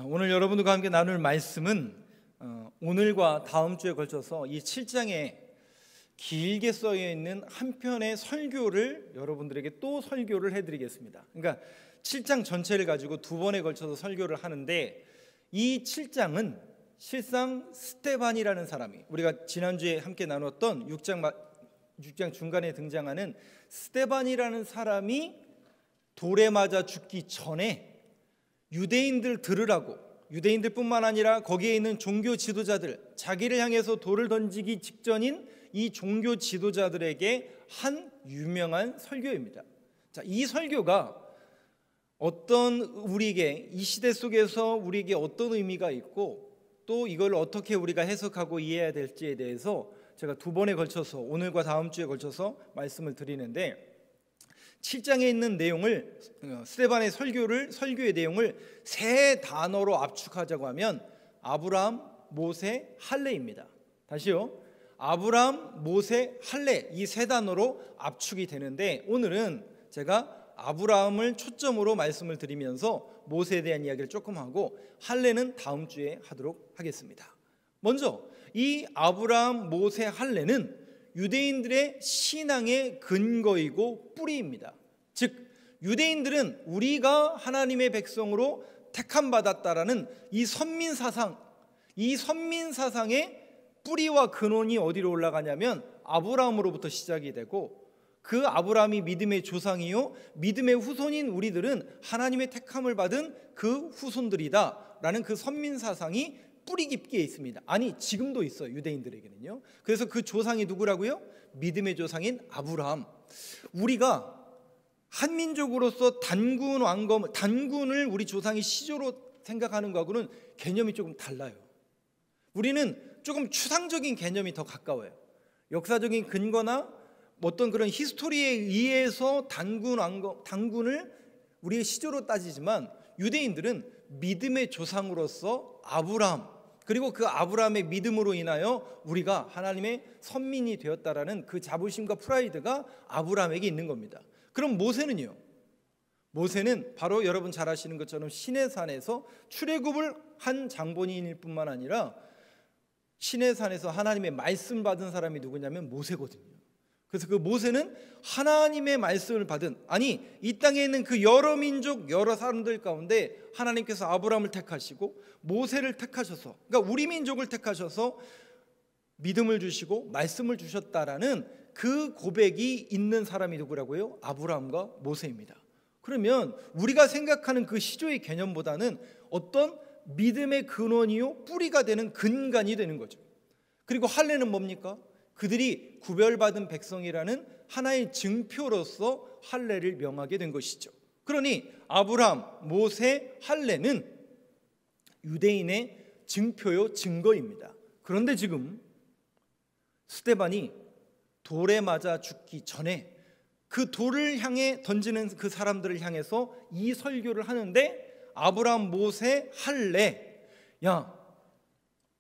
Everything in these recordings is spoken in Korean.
오늘 여러분들과 함께 나눌 말씀은 오늘과 다음 주에 걸쳐서 이 7장에 길게 써여 있는 한 편의 설교를 여러분들에게 또 설교를 해드리겠습니다. 그러니까 7장 전체를 가지고 두 번에 걸쳐서 설교를 하는데, 이 7장은 실상 스데반이라는 사람이, 우리가 지난주에 함께 나눴던 6장 중간에 등장하는 스데반이라는 사람이 돌에 맞아 죽기 전에 유대인들 들으라고, 유대인들뿐만 아니라 거기에 있는 종교 지도자들, 자기를 향해서 돌을 던지기 직전인 이 종교 지도자들에게 한 유명한 설교입니다. 자, 이 설교가 우리에게 이 시대 속에서 우리에게 어떤 의미가 있고, 또 이걸 어떻게 우리가 해석하고 이해해야 될지에 대해서 제가 두 번에 걸쳐서, 오늘과 다음 주에 걸쳐서 말씀을 드리는데, 7장에 있는 내용을, 스데반의 설교의 내용을 세 단어로 압축하자고 하면 아브라함, 모세, 할례입니다. 다시요. 아브라함, 모세, 할례, 이 세 단어로 압축이 되는데, 오늘은 제가 아브라함을 초점으로 말씀을 드리면서 모세에 대한 이야기를 조금 하고 할례는 다음 주에 하도록 하겠습니다. 먼저 이 아브라함, 모세, 할례는 유대인들의 신앙의 근거이고 뿌리입니다. 즉, 유대인들은 우리가 하나님의 백성으로 택함받았다라는 이 선민사상의 뿌리와 근원이 어디로 올라가냐면 아브라함으로부터 시작이 되고, 그 아브라함이 믿음의 조상이요 믿음의 후손인 우리들은 하나님의 택함을 받은 그 후손들이다라는 그 선민사상이 뿌리 깊게 있습니다. 아니, 지금도 있어요, 유대인들에게는요. 그래서 그 조상이 누구라고요? 믿음의 조상인 아브라함. 우리가 한민족으로서 단군을 우리 조상이 시조로 생각하는 거하고는 개념이 조금 달라요. 우리는 조금 추상적인 개념이 더 가까워요. 역사적인 근거나 어떤 그런 히스토리에 의해서 단군을 우리의 시조로 따지지만, 유대인들은 믿음의 조상으로서 아브라함, 그리고 그 아브라함의 믿음으로 인하여 우리가 하나님의 선민이 되었다라는 그 자부심과 프라이드가 아브라함에게 있는 겁니다. 그럼 모세는요? 모세는 바로 여러분 잘 아시는 것처럼 시내산에서 출애굽을 한 장본인일 뿐만 아니라 시내산에서 하나님의 말씀 받은 사람이 누구냐면 모세거든요. 그래서 그 모세는 하나님의 말씀을 받은, 아니 이 땅에 있는 그 여러 민족 여러 사람들 가운데 하나님께서 아브라함을 택하시고 모세를 택하셔서, 그러니까 우리 민족을 택하셔서 믿음을 주시고 말씀을 주셨다라는 그 고백이 있는 사람이 누구라고요? 아브라함과 모세입니다. 그러면 우리가 생각하는 그 시조의 개념보다는 어떤 믿음의 근원이요 뿌리가 되는 근간이 되는 거죠. 그리고 할례는 뭡니까? 그들이 구별받은 백성이라는 하나의 증표로서 할례를 명하게 된 것이죠. 그러니 아브라함, 모세, 할례는 유대인의 증표요 증거입니다. 그런데 지금 스데반이 돌에 맞아 죽기 전에 그 돌을 향해 던지는 그 사람들을 향해서 이 설교를 하는데, 아브라함, 모세, 할례, 야,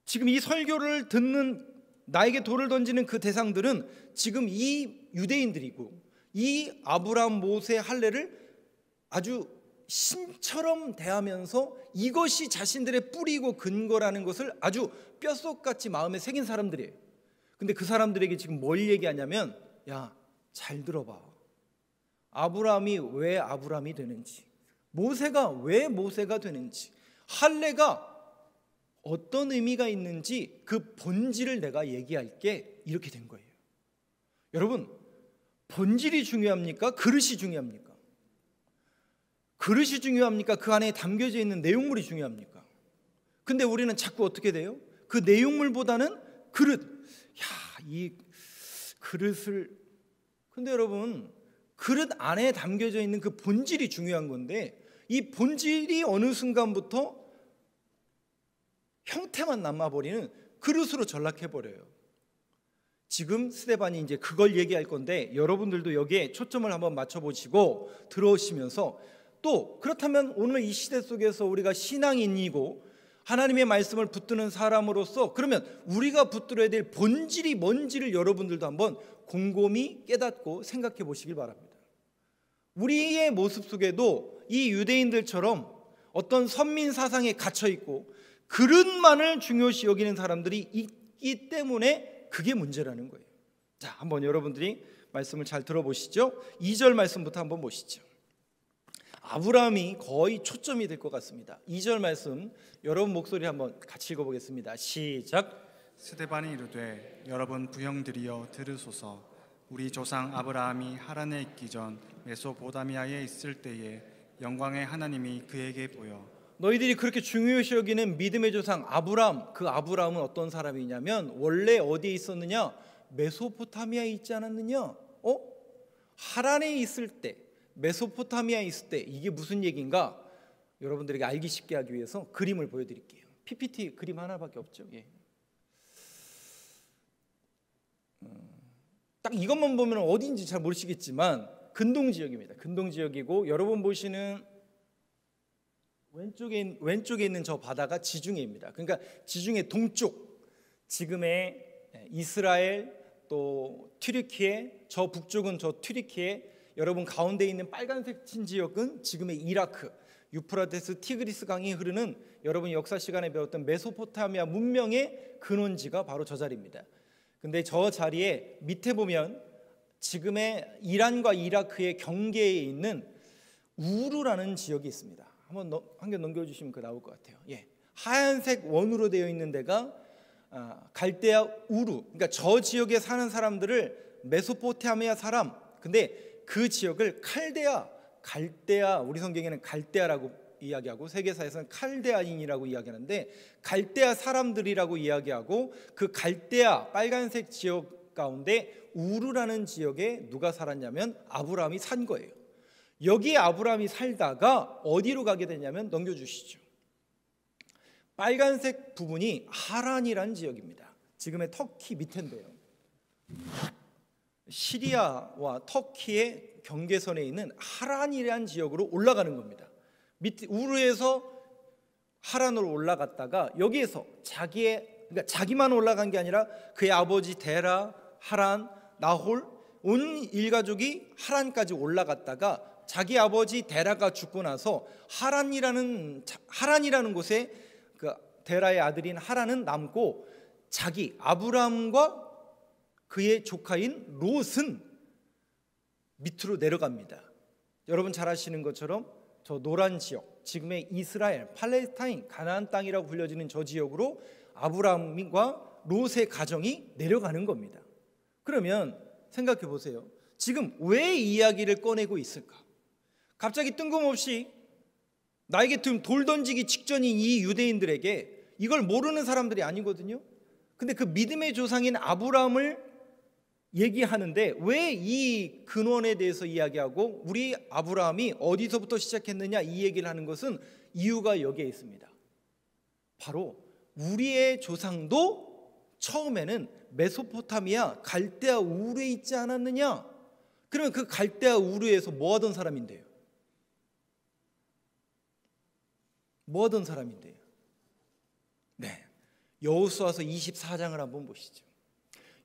지금 이 설교를 듣는 나에게 돌을 던지는 그 대상들은 지금 이 유대인들이고, 이 아브라함, 모세, 할례를 아주 신처럼 대하면서 이것이 자신들의 뿌리고 근거라는 것을 아주 뼛속같이 마음에 새긴 사람들이에요. 근데 그 사람들에게 지금 뭘 얘기하냐면, 야, 잘 들어봐. 아브라함이 왜 아브라함이 되는지, 모세가 왜 모세가 되는지, 할례가 어떤 의미가 있는지 그 본질을 내가 얘기할게, 이렇게 된 거예요. 여러분, 본질이 중요합니까? 그릇이 중요합니까? 그릇이 중요합니까? 그 안에 담겨져 있는 내용물이 중요합니까? 근데 우리는 자꾸 어떻게 돼요? 그 내용물보다는 그릇, 야, 이 그릇을, 근데 여러분, 그릇 안에 담겨져 있는 그 본질이 중요한 건데, 이 본질이 어느 순간부터 형태만 남아버리는 그릇으로 전락해버려요. 지금 스데반이 이제 그걸 얘기할 건데, 여러분들도 여기에 초점을 한번 맞춰보시고 들어오시면서, 또 그렇다면 오늘 이 시대 속에서 우리가 신앙인이고 하나님의 말씀을 붙드는 사람으로서, 그러면 우리가 붙들어야 될 본질이 뭔지를 여러분들도 한번 곰곰이 깨닫고 생각해 보시길 바랍니다. 우리의 모습 속에도 이 유대인들처럼 어떤 선민 사상에 갇혀 있고 그릇만을 중요시 여기는 사람들이 있기 때문에 그게 문제라는 거예요. 자, 한번 여러분들이 말씀을 잘 들어보시죠. 2절 말씀부터 한번 보시죠. 아브라함이 거의 초점이 될 것 같습니다. 2절 말씀 여러분 목소리 한번 같이 읽어보겠습니다. 시작. 스데반이 이르되 여러분 부형들이여 들으소서. 우리 조상 아브라함이 하란에 있기 전 메소포타미아에 있을 때에 영광의 하나님이 그에게 보여. 너희들이 그렇게 중요시 여기는 믿음의 조상 아브라함, 그 아브라함은 어떤 사람이냐면 원래 어디에 있었느냐? 메소포타미아에 있지 않았느냐? 하란에 있을 때, 메소포타미아에 있을 때, 이게 무슨 얘기인가? 여러분들에게 알기 쉽게 하기 위해서 그림을 보여드릴게요. PPT 그림 하나밖에 없죠. 예. 딱 이것만 보면 어딘지 잘 모르시겠지만 근동 지역입니다. 근동 지역이고 여러분 보시는 왼쪽에 있는 저 바다가 지중해입니다. 그러니까 지중해 동쪽, 지금의 이스라엘 또 튀르키예, 저 북쪽은 저 튀르키예, 여러분 가운데 있는 빨간색 친 지역은 지금의 이라크, 유프라테스 티그리스 강이 흐르는 여러분 역사 시간에 배웠던 메소포타미아 문명의 근원지가 바로 저 자리입니다. 근데 저 자리에 밑에 보면 지금의 이란과 이라크의 경계에 있는 우르라는 지역이 있습니다. 한번 한 개 넘겨주시면 그 나올 것 같아요. 예, 하얀색 원으로 되어 있는 데가 갈대아 우르. 그러니까 저 지역에 사는 사람들을 메소포타미아 사람. 근데 그 지역을 갈대아 우리 성경에는 갈대아라고 이야기하고 세계사에서는 칼데아인이라고 이야기하는데 갈대아 사람들이라고 이야기하고 그 갈대아 빨간색 지역 가운데 우르라는 지역에 누가 살았냐면 아브라함이 산 거예요. 여기에 아브라함이 살다가 어디로 가게 되냐면 넘겨주시죠. 빨간색 부분이 하란이라는 지역입니다. 지금의 터키 밑인데요. 시리아와 터키의 경계선에 있는 하란이라는 지역으로 올라가는 겁니다. 밑 우르에서 하란으로 올라갔다가 여기에서 그러니까 자기만 올라간 게 아니라 그의 아버지 데라, 하란, 나홀 온 일가족이 하란까지 올라갔다가 자기 아버지 데라가 죽고 나서 하란이라는 곳에 그 데라의 아들인 하란은 남고 자기 아브라함과 그의 조카인 롯은 밑으로 내려갑니다. 여러분 잘 아시는 것처럼 저 노란 지역, 지금의 이스라엘, 팔레스타인, 가나안 땅이라고 불려지는 저 지역으로 아브라함과 롯의 가정이 내려가는 겁니다. 그러면 생각해 보세요. 지금 왜 이야기를 꺼내고 있을까? 갑자기 뜬금없이 나에게 돌 던지기 직전인 이 유대인들에게 이걸 모르는 사람들이 아니거든요. 근데 그 믿음의 조상인 아브라함을 얘기하는데 왜 이 근원에 대해서 이야기하고 우리 아브라함이 어디서부터 시작했느냐 이 얘기를 하는 것은 이유가 여기에 있습니다. 바로 우리의 조상도 처음에는 메소포타미아 갈대아 우르에 있지 않았느냐? 그러면 그 갈대아 우르에서 뭐 하던 사람인데요? 뭐 하던 사람인데요? 네, 여호수아서 24장을 한번 보시죠.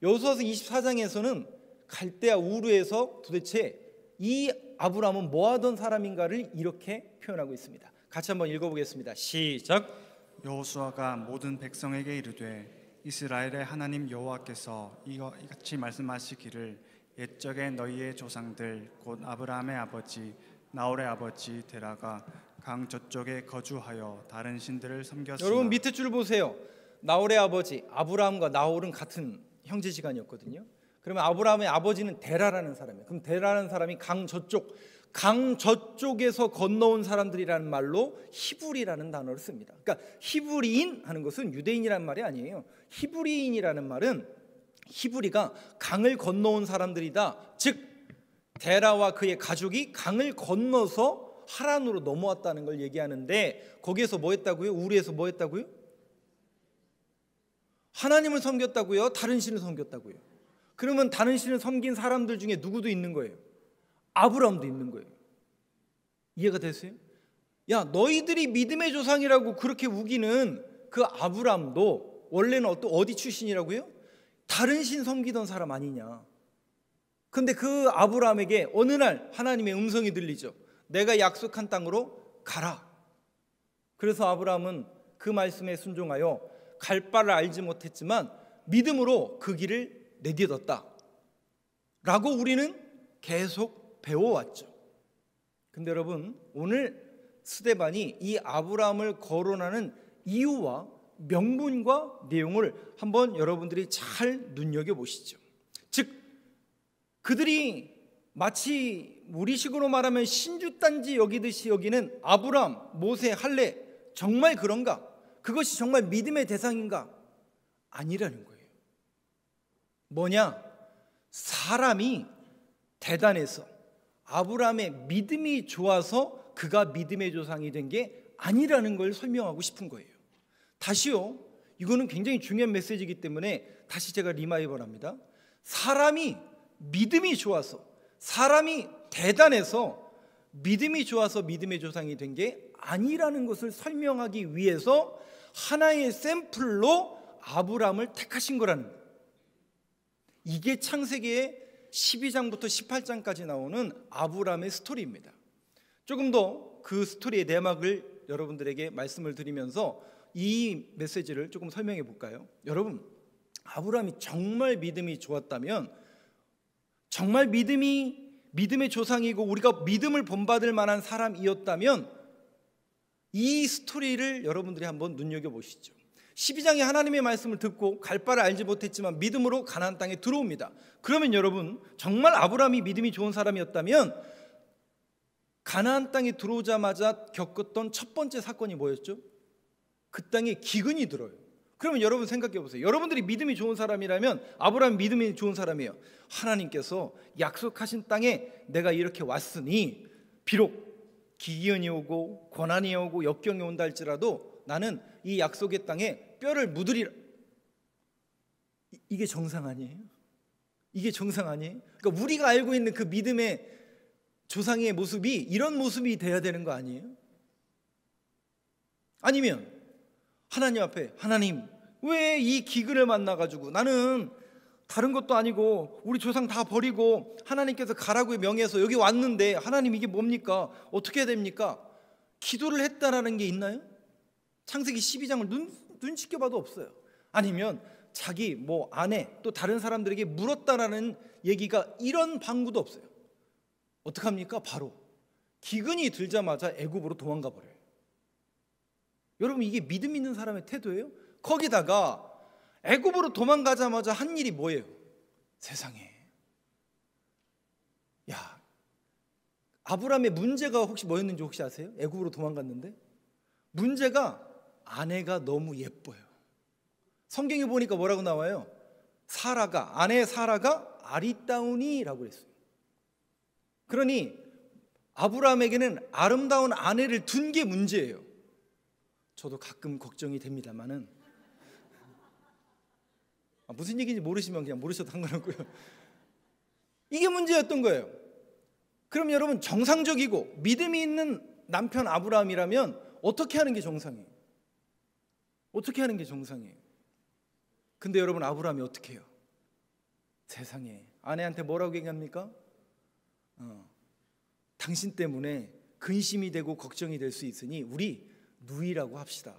여호수아서 24장에서는 갈대아 우르에서 도대체 이 아브라함은 뭐 하던 사람인가를 이렇게 표현하고 있습니다. 같이 한번 읽어보겠습니다. 시작. 여호수아가 모든 백성에게 이르되 이스라엘의 하나님 여호와께서 이같이 말씀하시기를 옛적에 너희의 조상들 곧 아브라함의 아버지 나홀의 아버지 데라가 강 저쪽에 거주하여 다른 신들을 섬겼으나. 여러분 밑에 줄 보세요. 나홀의 아버지 아브라함과 나홀은 같은 형제지간이었거든요. 그러면 아브라함의 아버지는 데라라는 사람이에요. 그럼 데라라는 사람이 강 저쪽에서 건너온 사람들이라는 말로 히브리라는 단어를 씁니다. 그러니까 히브리인 하는 것은 유대인이라는 말이 아니에요. 히브리인이라는 말은 히브리가 강을 건너온 사람들이다. 즉 데라와 그의 가족이 강을 건너서 하란으로 넘어왔다는 걸 얘기하는데 거기에서 뭐 했다고요? 우르에서 뭐 했다고요? 하나님을 섬겼다고요? 다른 신을 섬겼다고요? 그러면 다른 신을 섬긴 사람들 중에 누구도 있는 거예요? 아브라함도 있는 거예요. 이해가 되세요? 야, 너희들이 믿음의 조상이라고 그렇게 우기는 그 아브라함도 원래는 어디 출신이라고요? 다른 신 섬기던 사람 아니냐. 근데 그 아브라함에게 어느 날 하나님의 음성이 들리죠. 내가 약속한 땅으로 가라. 그래서 아브라함은 그 말씀에 순종하여 갈 바를 알지 못했지만 믿음으로 그 길을 내딛었다 라고 우리는 계속 배워왔죠. 근데 여러분, 오늘 스데반이 이 아브라함을 거론하는 이유와 명분과 내용을 한번 여러분들이 잘 눈여겨보시죠. 즉, 그들이 마치 우리식으로 말하면 신주단지 여기듯이 여기는 아브라함, 모세, 할례, 정말 그런가? 그것이 정말 믿음의 대상인가? 아니라는 거예요. 뭐냐? 사람이 대단해서 아브라함의 믿음이 좋아서 그가 믿음의 조상이 된 게 아니라는 걸 설명하고 싶은 거예요. 다시요, 이거는 굉장히 중요한 메시지이기 때문에 다시 제가 리마이벌합니다. 사람이 믿음이 좋아서, 사람이 대단해서 믿음이 좋아서 믿음의 조상이 된 게 아니라는 것을 설명하기 위해서 하나의 샘플로 아브라함을 택하신 거라는 거예요. 이게 창세기의 12장부터 18장까지 나오는 아브라함의 스토리입니다. 조금 더 그 스토리의 내막을 여러분들에게 말씀을 드리면서 이 메시지를 조금 설명해 볼까요? 여러분, 아브라함이 정말 믿음이 좋았다면, 정말 믿음의 조상이고 우리가 믿음을 본받을 만한 사람이었다면 이 스토리를 여러분들이 한번 눈여겨보시죠. 12장에 하나님의 말씀을 듣고 갈 바를 알지 못했지만 믿음으로 가나안 땅에 들어옵니다. 그러면 여러분, 정말 아브라함이 믿음이 좋은 사람이었다면 가나안 땅에 들어오자마자 겪었던 첫 번째 사건이 뭐였죠? 그 땅에 기근이 들어요. 그러면 여러분 생각해 보세요. 여러분들이 믿음이 좋은 사람이라면, 아브라함이 믿음이 좋은 사람이에요. 하나님께서 약속하신 땅에 내가 이렇게 왔으니 비록 기근이 오고 고난이 오고 역경이 온다 할지라도 나는 이 약속의 땅에 뼈를 묻으리라. 이게 정상 아니에요? 이게 정상 아니에요? 그러니까 우리가 알고 있는 그 믿음의 조상의 모습이 이런 모습이 돼야 되는 거 아니에요? 아니면 하나님 앞에, 하나님 왜 이 기근을 만나가지고, 나는 다른 것도 아니고 우리 조상 다 버리고 하나님께서 가라고 명해서 여기 왔는데 하나님 이게 뭡니까? 어떻게 해야 됩니까? 기도를 했다라는 게 있나요? 창세기 12장을 눈치켜 봐도 없어요. 아니면 자기 아내 또 다른 사람들에게 물었다라는 얘기가 이런 방구도 없어요. 어떡합니까? 바로 기근이 들자마자 애굽으로 도망가 버려요. 여러분, 이게 믿음 있는 사람의 태도예요? 거기다가 애굽으로 도망가자마자 한 일이 뭐예요? 세상에, 야, 아브라함의 문제가 혹시 뭐였는지 혹시 아세요? 애굽으로 도망갔는데 문제가 아내가 너무 예뻐요. 성경에 보니까 뭐라고 나와요? 아내 사라가 아리따우니라고 했어요. 그러니 아브라함에게는 아름다운 아내를 둔 게 문제예요. 저도 가끔 걱정이 됩니다만은, 무슨 얘기인지 모르시면 그냥 모르셔도 상관없고요. 이게 문제였던 거예요. 그럼 여러분, 정상적이고 믿음이 있는 남편 아브라함이라면 어떻게 하는 게 정상이에요? 어떻게 하는 게 정상이에요? 근데 여러분, 아브라함이 어떻게 해요? 세상에, 아내한테 뭐라고 얘기합니까? 당신 때문에 근심이 되고 걱정이 될 수 있으니 우리 누이라고 합시다.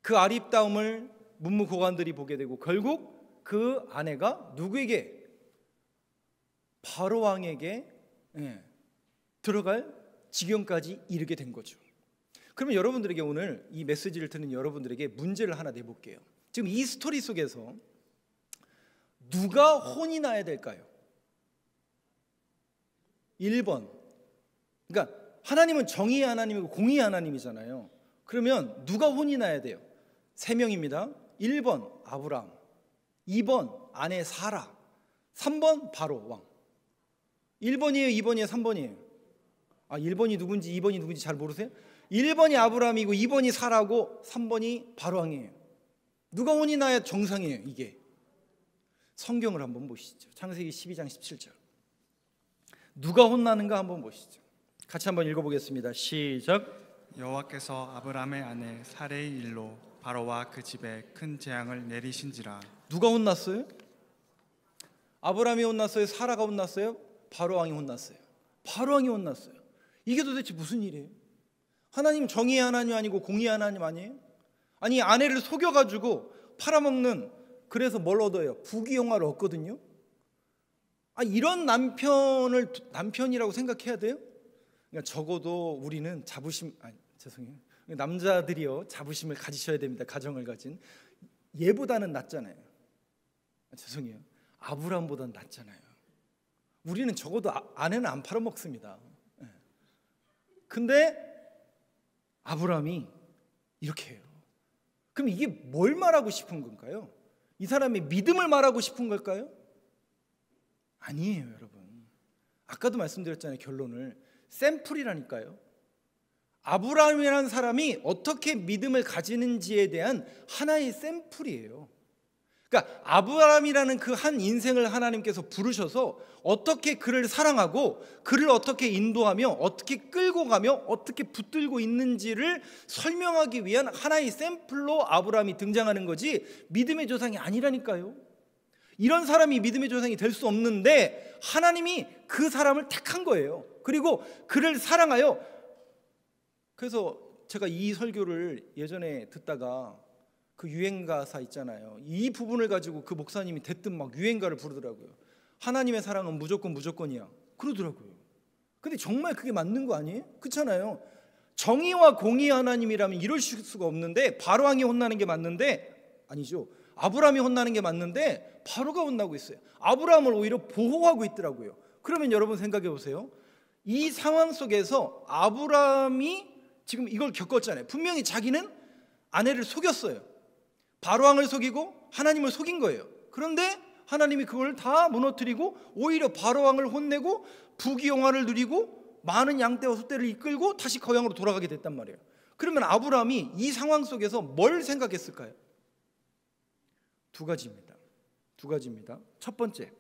그 아리따움을 문무고관들이 보게 되고 결국 그 아내가 누구에게? 바로 왕에게 들어갈 지경까지 이르게 된 거죠. 그러면 여러분들에게 오늘 이 메시지를 듣는 여러분들에게 문제를 하나 내볼게요. 지금 이 스토리 속에서 누가 혼이 나야 될까요? 1번, 그러니까 하나님은 정의의 하나님이고 공의의 하나님이잖아요. 그러면 누가 혼이 나야 돼요? 3명입니다. 1번 아브라함, 2번 아내 사라, 3번 바로 왕. 1번이에요, 2번이에요, 3번이에요? 1번이 누군지 2번이 누군지 잘 모르세요? 1번이 아브라함이고 2번이 사라고 3번이 바로 왕이에요. 누가 혼이 나야 정상이에요. 이게 성경을 한번 보시죠. 창세기 12장 17절. 누가 혼나는가 한번 보시죠. 같이 한번 읽어보겠습니다. 시작. 여호와께서 아브라함의 아내 사레의 일로 바로와 그 집에 큰 재앙을 내리신지라. 누가 혼났어요? 아브라함이 혼났어요? 사라가 혼났어요? 바로 왕이 혼났어요? 바로 왕이 혼났어요. 이게 도대체 무슨 일이에요? 하나님 정의의 하나님 아니고 공의의 하나님 아니에요? 아니 아내를 속여가지고 팔아먹는, 그래서 뭘 얻어요? 부귀영화를 얻거든요. 이런 남편을 남편이라고 생각해야 돼요? 그러니까 적어도 우리는 죄송해요. 남자들이요 자부심을 가지셔야 됩니다. 가정을 가진 얘보다는 낫잖아요. 죄송해요. 아브라함보다는 낫잖아요. 우리는 적어도 아내는 안 팔아먹습니다. 근데 아브라함이 이렇게 해요. 그럼 이게 뭘 말하고 싶은 건가요? 이 사람의 믿음을 말하고 싶은 걸까요? 아니에요, 여러분. 아까도 말씀드렸잖아요. 결론을. 샘플이라니까요. 아브라함이라는 사람이 어떻게 믿음을 가지는지에 대한 하나의 샘플이에요. 그러니까 아브라함이라는 그 한 인생을 하나님께서 부르셔서 어떻게 그를 사랑하고 그를 어떻게 인도하며 어떻게 끌고 가며 어떻게 붙들고 있는지를 설명하기 위한 하나의 샘플로 아브라함이 등장하는 거지 믿음의 조상이 아니라니까요. 이런 사람이 믿음의 조상이 될 수 없는데 하나님이 그 사람을 택한 거예요. 그리고 그를 사랑하여, 그래서 제가 이 설교를 예전에 듣다가 그 유행가사 있잖아요. 이 부분을 가지고 그 목사님이 대뜸 막 유행가를 부르더라고요. 하나님의 사랑은 무조건 무조건이야 그러더라고요. 근데 정말 그게 맞는 거 아니에요? 그렇잖아요. 정의와 공의의 하나님이라면 이럴 수가 없는데 바로왕이 혼나는 게 맞는데, 아니죠, 아브라함이 혼나는 게 맞는데 바로가 혼나고 있어요. 아브라함을 오히려 보호하고 있더라고요. 그러면 여러분 생각해 보세요. 이 상황 속에서 아브라함이 지금 이걸 겪었잖아요. 분명히 자기는 아내를 속였어요. 바로왕을 속이고 하나님을 속인 거예요. 그런데 하나님이 그걸 다 무너뜨리고 오히려 바로왕을 혼내고 부귀영화를 누리고 많은 양떼와 소떼를 이끌고 다시 고향으로 돌아가게 됐단 말이에요. 그러면 아브라함이 이 상황 속에서 뭘 생각했을까요? 두 가지입니다. 첫 번째,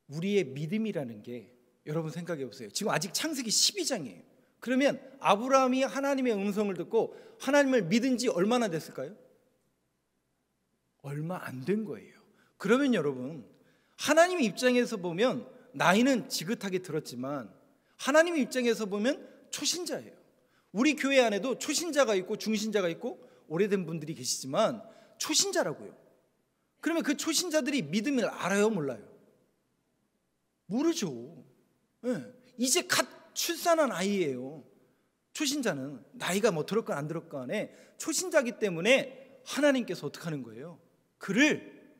우리의 믿음이라는 게, 여러분 생각해 보세요. 지금 아직 창세기 12장이에요. 그러면 아브라함이 하나님의 음성을 듣고 하나님을 믿은 지 얼마나 됐을까요? 얼마 안 된 거예요. 그러면 여러분, 하나님의 입장에서 보면 나이는 지긋하게 들었지만 하나님의 입장에서 보면 초신자예요. 우리 교회 안에도 초신자가 있고 중신자가 있고 오래된 분들이 계시지만 초신자라고요. 그러면 그 초신자들이 믿음을 알아요, 몰라요? 모르죠. 이제 갓 출산한 아이예요. 초신자는 나이가 뭐 들었건 안 들었건 간에 초신자기 때문에 하나님께서 어떻게 하는 거예요? 그를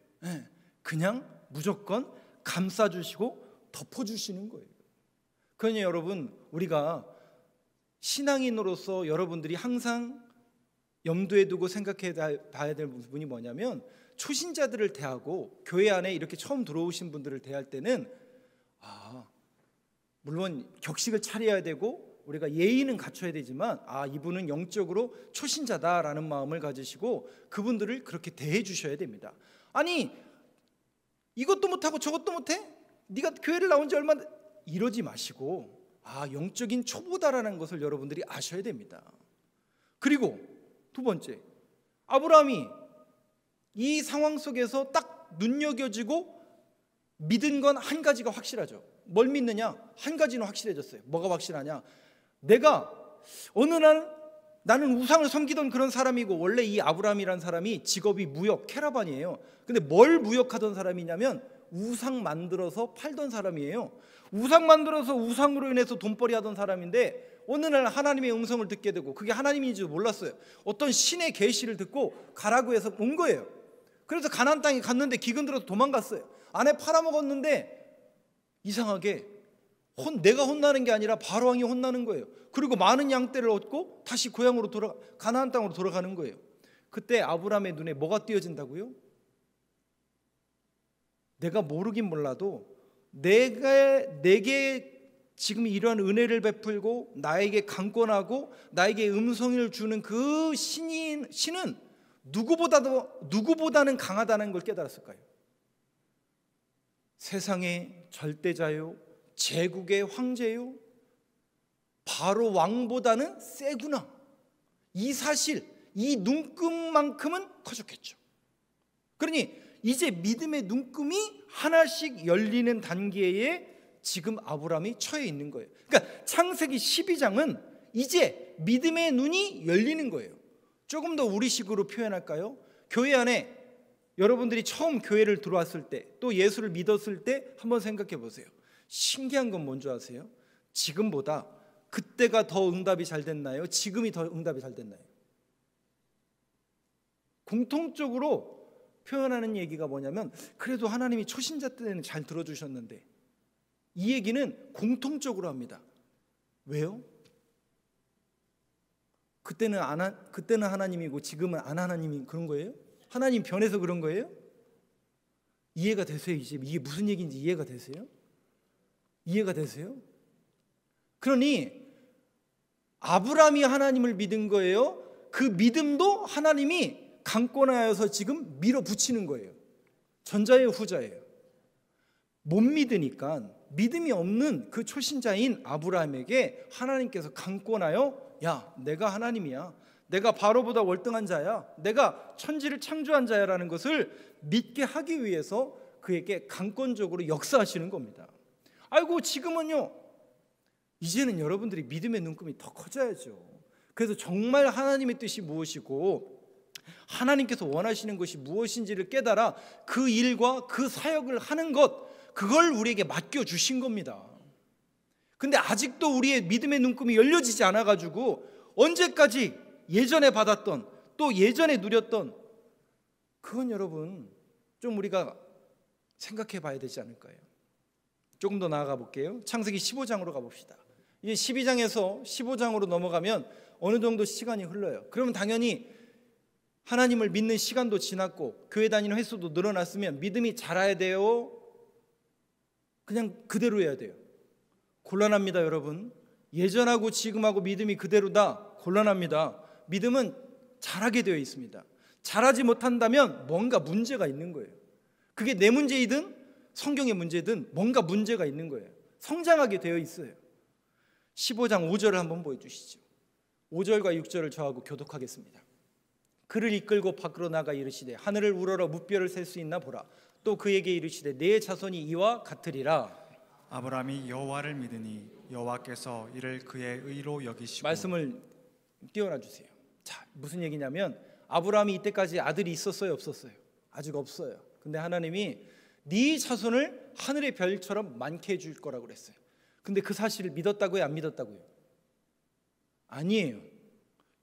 그냥 무조건 감싸주시고 덮어주시는 거예요. 그러니 여러분, 우리가 신앙인으로서 여러분들이 항상 염두에 두고 생각해 봐야 될 부분이 뭐냐면, 초신자들을 대하고 교회 안에 이렇게 처음 들어오신 분들을 대할 때는 물론 격식을 차려야 되고 우리가 예의는 갖춰야 되지만 이분은 영적으로 초신자다라는 마음을 가지시고 그분들을 그렇게 대해 주셔야 됩니다. 아니 이것도 못하고 저것도 못해? 네가 교회를 나온 지 얼마, 이러지 마시고 영적인 초보다라는 것을 여러분들이 아셔야 됩니다. 그리고 두 번째, 아브라함이 이 상황 속에서 딱 눈여겨지고 믿은 건 한 가지가 확실하죠. 뭘 믿느냐? 한 가지는 확실해졌어요. 뭐가 확실하냐? 내가 어느 날 나는 우상을 섬기던 그런 사람이고, 원래 이 아브라함이라는 사람이 직업이 무역, 캐러반이에요. 근데 뭘 무역하던 사람이냐면 우상 만들어서 팔던 사람이에요. 우상 만들어서 우상으로 인해서 돈벌이 하던 사람인데 어느 날 하나님의 음성을 듣게 되고, 그게 하나님인지도 몰랐어요. 어떤 신의 계시를 듣고 가라고 해서 온 거예요. 그래서 가나안 땅에 갔는데 기근 들어서 도망갔어요. 아내 팔아먹었는데 이상하게 내가 혼나는 게 아니라 바로왕이 혼나는 거예요. 그리고 많은 양떼를 얻고 다시 고향으로 가나안 땅으로 돌아가는 거예요. 그때 아브라함의 눈에 뭐가 띄어진다고요? 내가 모르긴 몰라도 내게 지금 이러한 은혜를 베풀고 나에게 강권하고 나에게 음성을 주는 그 신은 누구보다는 강하다는 걸 깨달았을까요? 세상의 절대자요, 제국의 황제요, 바로 왕보다는 세구나. 이 사실, 이 눈금만큼은 커졌겠죠. 그러니 이제 믿음의 눈금이 하나씩 열리는 단계에 지금 아브라함이 처해 있는 거예요. 그러니까 창세기 12장은 이제 믿음의 눈이 열리는 거예요. 조금 더 우리식으로 표현할까요? 교회 안에 여러분들이 처음 교회를 들어왔을 때, 또 예수를 믿었을 때 한번 생각해 보세요. 신기한 건 뭔지 아세요? 지금보다 그때가 더 응답이 잘 됐나요? 지금이 더 응답이 잘 됐나요? 공통적으로 표현하는 얘기가 뭐냐면, 그래도 하나님이 초신자 때는 잘 들어주셨는데, 이 얘기는 공통적으로 합니다. 왜요? 그때는 하나님이고 지금은 안 하나님이 그런 거예요? 하나님 변해서 그런 거예요? 이해가 되세요? 이제 이게 무슨 얘기인지 이해가 되세요? 이해가 되세요? 그러니 아브라함이 하나님을 믿은 거예요. 그 믿음도 하나님이 강권하여서 지금 밀어붙이는 거예요. 전자예요, 후자예요? 못 믿으니까 믿음이 없는 그 초신자인 아브라함에게 하나님께서 강권하여, 야, 내가 하나님이야, 내가 바로보다 월등한 자야, 내가 천지를 창조한 자야라는 것을 믿게 하기 위해서 그에게 강권적으로 역사하시는 겁니다. 아이고, 지금은요, 이제는 여러분들이 믿음의 눈금이 더 커져야죠. 그래서 정말 하나님의 뜻이 무엇이고 하나님께서 원하시는 것이 무엇인지를 깨달아 그 일과 그 사역을 하는 것, 그걸 우리에게 맡겨주신 겁니다. 근데 아직도 우리의 믿음의 눈금이 열려지지 않아가지고 언제까지 예전에 받았던, 또 예전에 누렸던, 그건 여러분 좀 우리가 생각해 봐야 되지 않을까요? 조금 더 나아가 볼게요. 창세기 15장으로 가봅시다. 이제 12장에서 15장으로 넘어가면 어느 정도 시간이 흘러요. 그러면 당연히 하나님을 믿는 시간도 지났고 교회 다니는 횟수도 늘어났으면 믿음이 자라야 돼요? 그냥 그대로 해야 돼요? 곤란합니다, 여러분. 예전하고 지금하고 믿음이 그대로다? 곤란합니다. 믿음은 자라게 되어 있습니다. 자라지 못한다면 뭔가 문제가 있는 거예요. 그게 내 문제이든 성경의 문제든 뭔가 문제가 있는 거예요. 성장하게 되어 있어요. 15장 5절을 한번 보여주시죠. 5절과 6절을 저하고 교독하겠습니다. 그를 이끌고 밖으로 나가 이르시되 하늘을 우러러 무뼈를 셀 수 있나 보라. 또 그에게 이르시되 내 자손이 이와 같으리라. 아브라함이 여호와를 믿으니 여호와께서 이를 그의 의로 여기시고. 말씀을 띄워놔 주세요. 자, 무슨 얘기냐면 아브라함이 이때까지 아들이 있었어요, 없었어요? 아직 없어요. 근데 하나님이 네 자손을 하늘의 별처럼 많게 해줄 거라고 그랬어요. 근데 그 사실을 믿었다고요, 안 믿었다고요? 아니에요.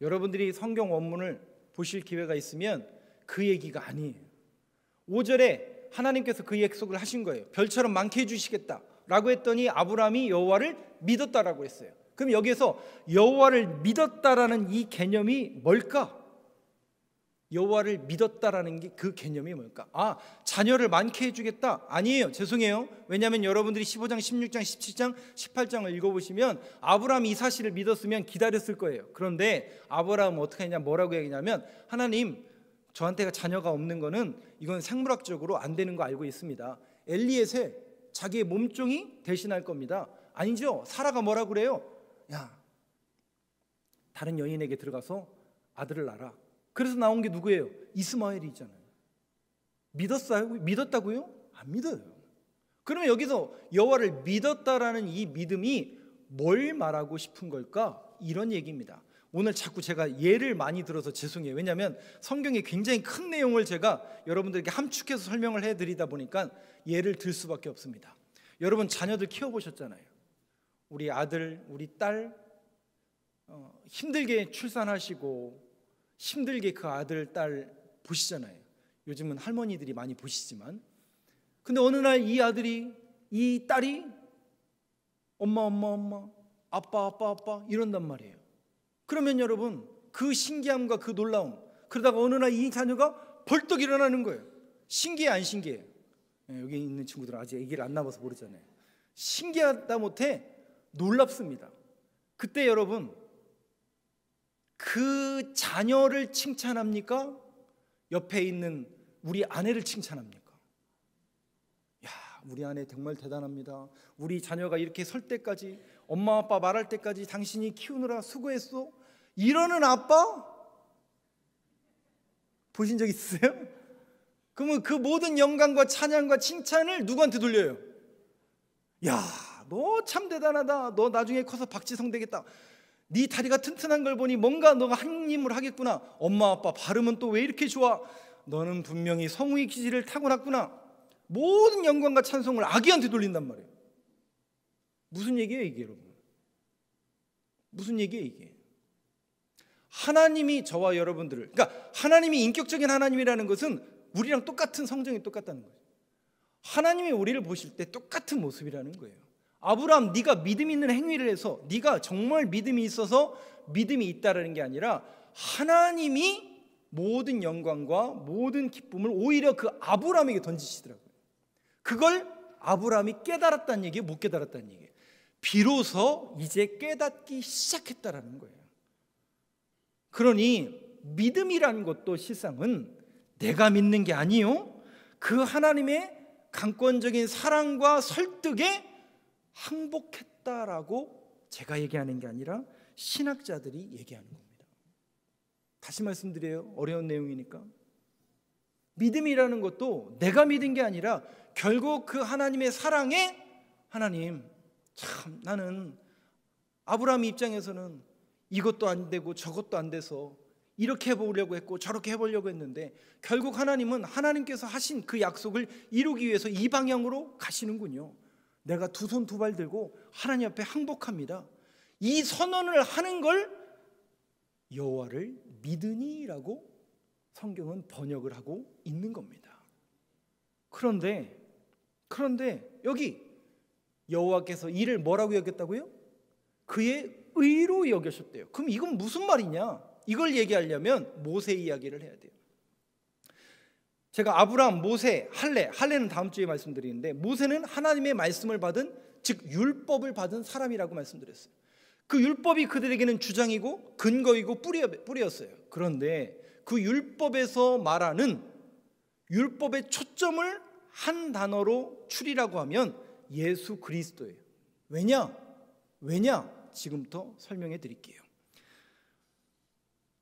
여러분들이 성경 원문을 보실 기회가 있으면 그 얘기가 아니에요. 5절에 하나님께서 그 약속을 하신 거예요. 별처럼 많게 해주시겠다 라고 했더니 아브라함이 여호와를 믿었다라고 했어요. 그럼 여기에서 여호와를 믿었다라는 이 개념이 뭘까? 여호와를 믿었다라는 게 그 개념이 뭘까? 아, 자녀를 많게 해주겠다? 아니에요. 죄송해요. 왜냐하면 여러분들이 15장, 16장, 17장, 18장을 읽어보시면 아브라함이 이 사실을 믿었으면 기다렸을 거예요. 그런데 아브라함은 어떻게 했냐, 뭐라고 얘기냐면 하나님, 저한테가 자녀가 없는 거는 이건 생물학적으로 안 되는 거 알고 있습니다. 엘리에세 자기의 몸종이 대신할 겁니다. 아니죠. 사라가 뭐라고 그래요? 야, 다른 여인에게 들어가서 아들을 낳아라. 그래서 나온 게 누구예요? 이스마엘이잖아요. 믿었어요? 믿었다고요? 안 믿어요. 그러면 여기서 여호와를 믿었다라는 이 믿음이 뭘 말하고 싶은 걸까? 이런 얘기입니다. 오늘 자꾸 제가 예를 많이 들어서 죄송해요. 왜냐하면 성경에 굉장히 큰 내용을 제가 여러분들에게 함축해서 설명을 해드리다 보니까 예를 들 수밖에 없습니다. 여러분 자녀들 키워보셨잖아요. 우리 아들, 우리 딸 힘들게 출산하시고 힘들게 그 아들, 딸 보시잖아요. 요즘은 할머니들이 많이 보시지만, 근데 어느 날 이 아들이, 이 딸이 엄마, 아빠 이런단 말이에요. 그러면 여러분 그 신기함과 그 놀라움, 그러다가 어느 날 이 자녀가 벌떡 일어나는 거예요. 신기해, 안 신기해? 여기 있는 친구들은 아직 아기를 안 낳아서 모르잖아요. 신기하다 못해 놀랍습니다. 그때 여러분 그 자녀를 칭찬합니까? 옆에 있는 우리 아내를 칭찬합니까? 야, 우리 아내 정말 대단합니다. 우리 자녀가 이렇게 설 때까지, 엄마 아빠 말할 때까지 당신이 키우느라 수고했어. 이러는 아빠 보신 적 있으세요? 그러면 그 모든 영광과 찬양과 칭찬을 누구한테 돌려요? 야, 너 참 대단하다. 너 나중에 커서 박지성 되겠다. 네 다리가 튼튼한 걸 보니 뭔가 너가 한 힘을 하겠구나. 엄마 아빠 발음은 또 왜 이렇게 좋아? 너는 분명히 성우의 기질을 타고났구나. 모든 영광과 찬송을 아기한테 돌린단 말이에요. 무슨 얘기예요 이게 여러분? 무슨 얘기예요 이게? 하나님이 저와 여러분들을, 그러니까 하나님이 인격적인 하나님이라는 것은 우리랑 똑같은 성정이 똑같다는 거예요. 하나님이 우리를 보실 때 똑같은 모습이라는 거예요. 아브라함, 네가 믿음 있는 행위를 해서 네가 정말 믿음이 있어서 믿음이 있다라는 게 아니라 하나님이 모든 영광과 모든 기쁨을 오히려 그 아브라함에게 던지시더라고요. 그걸 아브라함이 깨달았다는 얘기예요, 못 깨달았다는 얘기예요? 비로소 이제 깨닫기 시작했다라는 거예요. 그러니 믿음이라는 것도 실상은 내가 믿는 게 아니요, 그 하나님의 강권적인 사랑과 설득에 항복했다라고 제가 얘기하는 게 아니라 신학자들이 얘기하는 겁니다. 다시 말씀드려요. 어려운 내용이니까. 믿음이라는 것도 내가 믿은 게 아니라 결국 그 하나님의 사랑에, 하나님 참 나는 아브라함 입장에서는 이것도 안 되고 저것도 안 돼서 이렇게 해보려고 했고 저렇게 해보려고 했는데 결국 하나님은 하나님께서 하신 그 약속을 이루기 위해서 이 방향으로 가시는군요. 내가 두 손 두 발 들고 하나님 앞에 항복합니다. 이 선언을 하는 걸 여호와를 믿으니라고 성경은 번역을 하고 있는 겁니다. 그런데 여기 여호와께서 이를 뭐라고 여겼다고요? 그의 의로 여기셨대요. 그럼 이건 무슨 말이냐? 이걸 얘기하려면 모세 이야기를 해야 돼요. 제가 아브라함, 모세, 할례는 다음 주에 말씀드리는데, 모세는 하나님의 말씀을 받은, 즉 율법을 받은 사람이라고 말씀드렸어요. 그 율법이 그들에게는 주장이고 근거이고 뿌리였어요. 그런데 그 율법에서 말하는 율법의 초점을 한 단어로 추리라고 하면 예수 그리스도예요. 왜냐? 지금부터 설명해 드릴게요.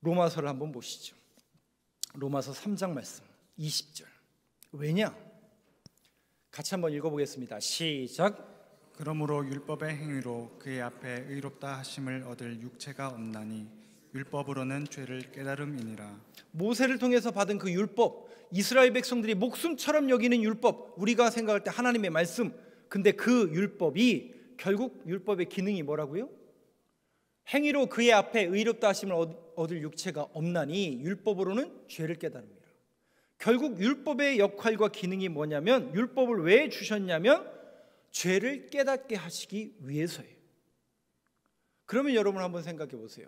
로마서를 한번 보시죠. 로마서 3장 말씀 20절. 왜냐? 같이 한번 읽어보겠습니다. 시작. 그러므로 율법의 행위로 그의 앞에 의롭다 하심을 얻을 육체가 없나니 율법으로는 죄를 깨달음이니라. 모세를 통해서 받은 그 율법, 이스라엘 백성들이 목숨처럼 여기는 율법, 우리가 생각할 때 하나님의 말씀. 근데 그 율법이 결국 율법의 기능이 뭐라고요? 행위로 그의 앞에 의롭다 하심을 얻을 육체가 없나니 율법으로는 죄를 깨달음이라. 결국 율법의 역할과 기능이 뭐냐면, 율법을 왜 주셨냐면 죄를 깨닫게 하시기 위해서예요. 그러면 여러분 한번 생각해 보세요.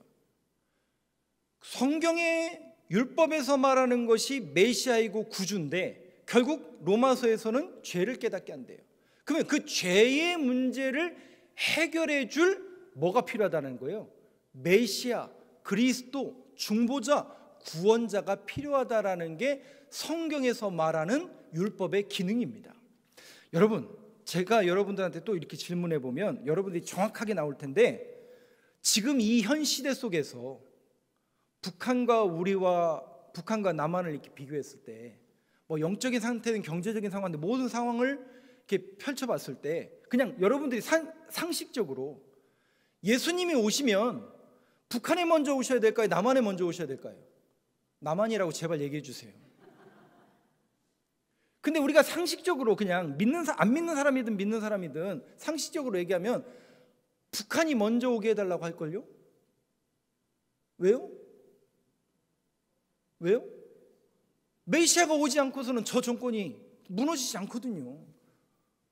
성경의 율법에서 말하는 것이 메시아이고 구주인데 결국 로마서에서는 죄를 깨닫게 한대요. 그러면 그 죄의 문제를 해결해 줄 뭐가 필요하다는 거예요? 메시아, 그리스도, 중보자, 구원자가 필요하다라는 게 성경에서 말하는 율법의 기능입니다. 여러분, 제가 여러분들한테 또 이렇게 질문해 보면 여러분들이 정확하게 나올 텐데, 지금 이 현 시대 속에서 북한과 남한을 이렇게 비교했을 때, 뭐 영적인 상태든 경제적인 상황인데 모든 상황을 이렇게 펼쳐봤을 때 그냥 여러분들이 상식적으로 예수님이 오시면 북한에 먼저 오셔야 될까요? 남한에 먼저 오셔야 될까요? 남한이라고 제발 얘기해 주세요. 근데 우리가 상식적으로 그냥 안 믿는 사람이든 믿는 사람이든 상식적으로 얘기하면 북한이 먼저 오게 해달라고 할걸요? 왜요? 메시아가 오지 않고서는 저 정권이 무너지지 않거든요.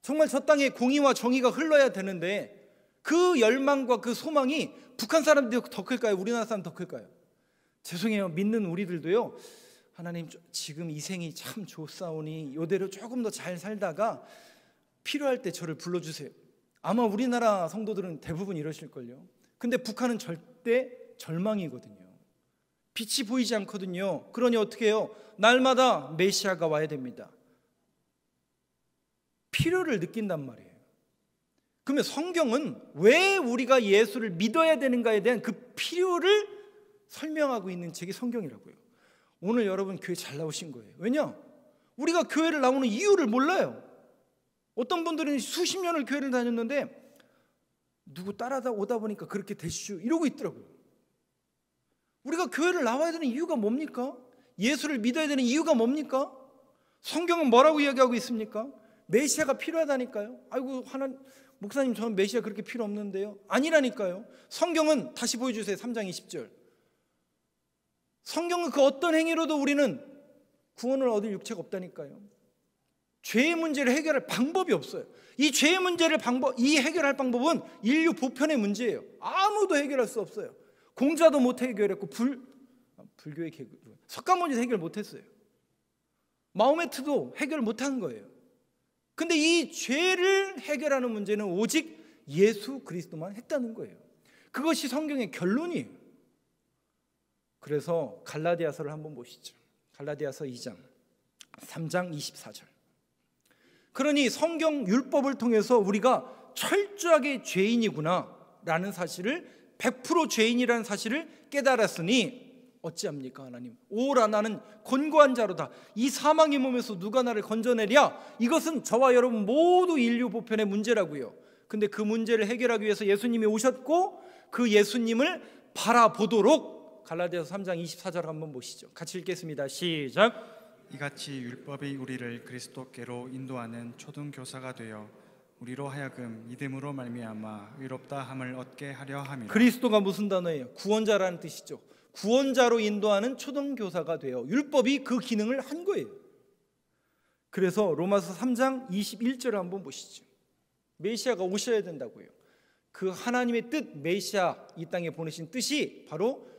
정말 저 땅에 공의와 정의가 흘러야 되는데 그 열망과 그 소망이 북한 사람들이 더 클까요? 우리나라 사람 더 클까요? 죄송해요. 믿는 우리들도요, 하나님 지금 이 생이 참 좋사오니 이대로 조금 더 잘 살다가 필요할 때 저를 불러주세요. 아마 우리나라 성도들은 대부분 이러실걸요. 근데 북한은 절대 절망이거든요. 빛이 보이지 않거든요. 그러니 어떻게 해요? 날마다 메시아가 와야 됩니다. 필요를 느낀단 말이에요. 그러면 성경은 왜 우리가 예수를 믿어야 되는가에 대한 그 필요를 설명하고 있는 책이 성경이라고요. 오늘 여러분 교회 잘 나오신 거예요. 왜냐? 우리가 교회를 나오는 이유를 몰라요. 어떤 분들은 수십 년을 교회를 다녔는데 누구 따라오다 보니까 그렇게 되시오 이러고 있더라고요. 우리가 교회를 나와야 되는 이유가 뭡니까? 예수를 믿어야 되는 이유가 뭡니까? 성경은 뭐라고 이야기하고 있습니까? 메시아가 필요하다니까요. 아이고 목사님 저는 메시아 그렇게 필요 없는데요. 아니라니까요. 성경은 다시 보여주세요. 3장 20절. 성경은 그 어떤 행위로도 우리는 구원을 얻을 육체가 없다니까요. 죄의 문제를 해결할 방법이 없어요. 이 죄의 문제를 해결할 방법은 인류 보편의 문제예요. 아무도 해결할 수 없어요. 공자도 못 해결했고 불교의 석가모니도 해결 못했어요. 마호메트도 해결 못한 거예요. 근데 이 죄를 해결하는 문제는 오직 예수 그리스도만 했다는 거예요. 그것이 성경의 결론이에요. 그래서 갈라디아서를 한번 보시죠. 갈라디아서 2장 3장 24절. 그러니 성경 율법을 통해서 우리가 철저하게 죄인이구나 라는 사실을 100% 죄인이라는 사실을 깨달았으니 어찌합니까 하나님? 오라 나는 곤고한 자로다. 이 사망의 몸에서 누가 나를 건져내랴? 이것은 저와 여러분 모두 인류 보편의 문제라고요. 근데 그 문제를 해결하기 위해서 예수님이 오셨고 그 예수님을 바라보도록 갈라디아서 3장 24절 한번 보시죠. 같이 읽겠습니다. 시작. 이같이 율법이 우리를 그리스도께로 인도하는 초등교사가 되어 우리로 하여금 믿음으로 말미암아 의롭다 함을 얻게 하려 함이라. 그리스도가 무슨 단어예요? 구원자라는 뜻이죠. 구원자로 인도하는 초등교사가 되어 율법이 그 기능을 한 거예요. 그래서 로마서 3장 21절을 한번 보시죠. 메시아가 오셔야 된다고요. 그 하나님의 뜻, 메시아 이 땅에 보내신 뜻이 바로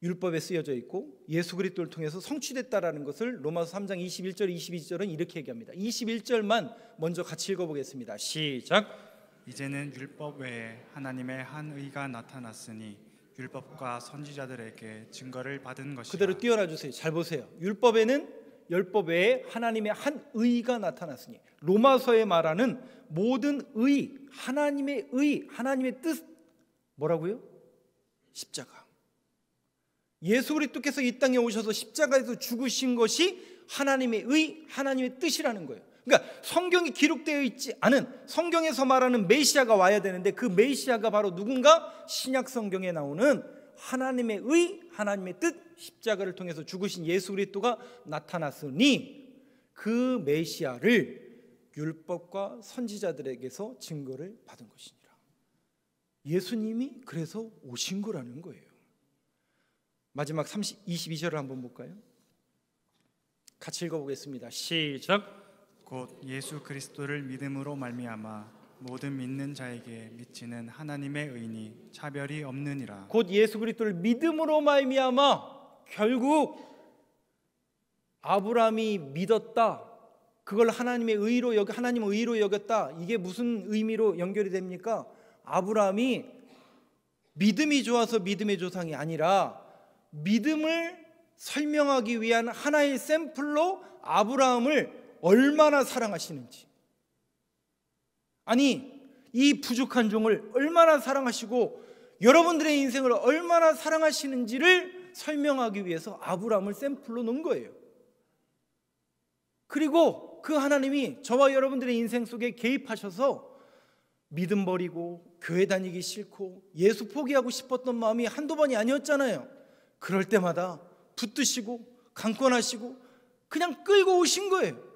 율법에 쓰여져 있고 예수 그리스도를 통해서 성취됐다라는 것을 로마서 3장 21절, 22절은 이렇게 얘기합니다. 21절만 먼저 같이 읽어보겠습니다. 시작. 이제는 율법 외에 하나님의 한 의가 나타났으니 율법과 선지자들에게 증거를 받은 것이라. 그대로 띄워놔 주세요. 잘 보세요. 율법 외에 하나님의 한 의가 나타났으니 로마서에 말하는 모든 의, 하나님의 의, 하나님의 뜻 뭐라고요? 십자가. 예수 그리스도께서 이 땅에 오셔서 십자가에서 죽으신 것이 하나님의 의, 하나님의 뜻이라는 거예요. 그러니까 성경이 기록되어 있지 않은 성경에서 말하는 메시아가 와야 되는데 그 메시아가 바로 누군가? 신약 성경에 나오는 하나님의 의, 하나님의 뜻, 십자가를 통해서 죽으신 예수 그리스도가 나타났으니 그 메시아를 율법과 선지자들에게서 증거를 받은 것이니라. 예수님이 그래서 오신 거라는 거예요. 마지막 22절을 한번 볼까요? 같이 읽어보겠습니다. 시작. 곧 예수 그리스도를 믿음으로 말미암아 모든 믿는 자에게 미치는 하나님의 의니 차별이 없느니라. 곧 예수 그리스도를 믿음으로 말미암아 결국 아브라함이 믿었다. 그걸 하나님의 의로 하나님의 의로 여겼다. 이게 무슨 의미로 연결이 됩니까? 아브라함이 믿음이 좋아서 믿음의 조상이 아니라 믿음을 설명하기 위한 하나의 샘플로 아브라함을 얼마나 사랑하시는지, 아니 이 부족한 종을 얼마나 사랑하시고 여러분들의 인생을 얼마나 사랑하시는지를 설명하기 위해서 아브라함을 샘플로 놓은 거예요. 그리고 그 하나님이 저와 여러분들의 인생 속에 개입하셔서 믿음 버리고 교회 다니기 싫고 예수 포기하고 싶었던 마음이 한두 번이 아니었잖아요. 그럴 때마다 붙드시고 강권하시고 그냥 끌고 오신 거예요.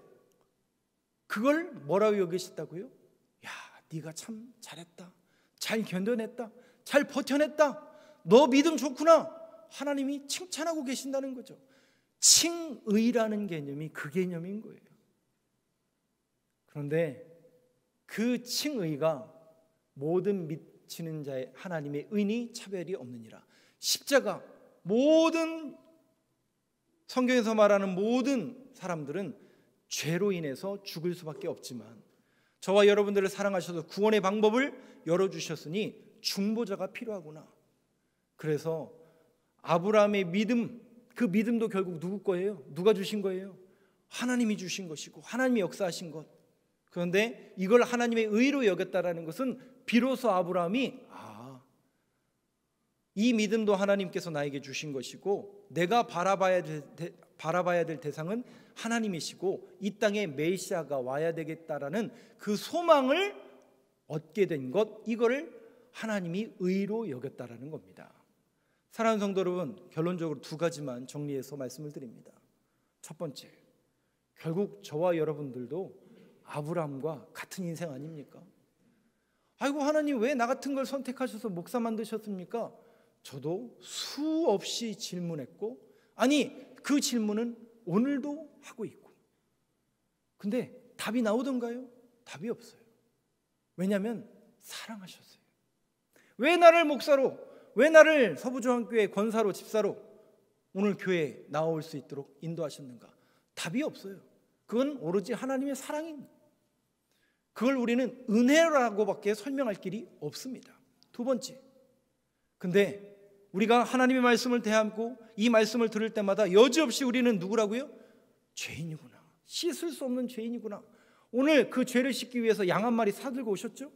그걸 뭐라고 여기셨다고요? 야, 네가 참 잘했다, 잘 견뎌냈다, 잘 버텨냈다, 너 믿음 좋구나. 하나님이 칭찬하고 계신다는 거죠. 칭의라는 개념이 그 개념인 거예요. 그런데 그 칭의가 모든 미치는 자의 하나님의 의니 차별이 없느니라. 십자가, 모든 성경에서 말하는 모든 사람들은 죄로 인해서 죽을 수밖에 없지만 저와 여러분들을 사랑하셔서 구원의 방법을 열어주셨으니 중보자가 필요하구나. 그래서 아브라함의 믿음, 그 믿음도 결국 누구 거예요? 누가 주신 거예요? 하나님이 주신 것이고 하나님이 역사하신 것. 그런데 이걸 하나님의 의로 여겼다라는 것은 비로소 아브라함이 이 믿음도 하나님께서 나에게 주신 것이고 내가 바라봐야 될 대상은 하나님이시고 이 땅에 메시아가 와야 되겠다라는 그 소망을 얻게 된 것, 이거를 하나님이 의로 여겼다라는 겁니다. 사랑하는 성도 여러분, 결론적으로 두 가지만 정리해서 말씀을 드립니다. 첫 번째, 결국 저와 여러분들도 아브라함과 같은 인생 아닙니까? 아이고, 하나님 왜 나 같은 걸 선택하셔서 목사 만드셨습니까? 저도 수없이 질문했고, 아니 그 질문은 오늘도 하고 있고, 근데 답이 나오던가요? 답이 없어요. 왜냐하면 사랑하셨어요. 왜 나를 목사로, 왜 나를 서부중앙교회 권사로, 집사로 오늘 교회에 나올 수 있도록 인도하셨는가? 답이 없어요. 그건 오로지 하나님의 사랑입니다. 그걸 우리는 은혜라고밖에 설명할 길이 없습니다. 두 번째, 근데 우리가 하나님의 말씀을 대하고 이 말씀을 들을 때마다 여지없이 우리는 누구라고요? 죄인이구나, 씻을 수 없는 죄인이구나. 오늘 그 죄를 씻기 위해서 양 한 마리 사들고 오셨죠?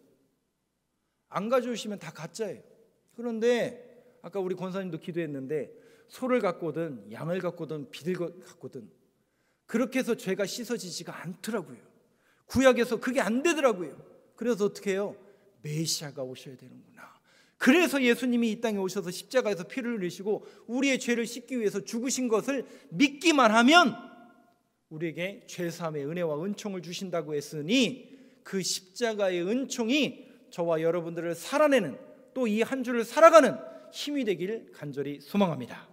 안 가져오시면 다 가짜예요. 그런데 아까 우리 권사님도 기도했는데, 소를 갖고 오든 양을 갖고 오든 비를 갖고 오든 그렇게 해서 죄가 씻어지지가 않더라고요. 구약에서 그게 안 되더라고요. 그래서 어떻게 해요? 메시아가 오셔야 되는구나. 그래서 예수님이 이 땅에 오셔서 십자가에서 피를 흘리시고 우리의 죄를 씻기 위해서 죽으신 것을 믿기만 하면 우리에게 죄사함의 은혜와 은총을 주신다고 했으니, 그 십자가의 은총이 저와 여러분들을 살아내는, 또 이 한 주를 살아가는 힘이 되길 간절히 소망합니다.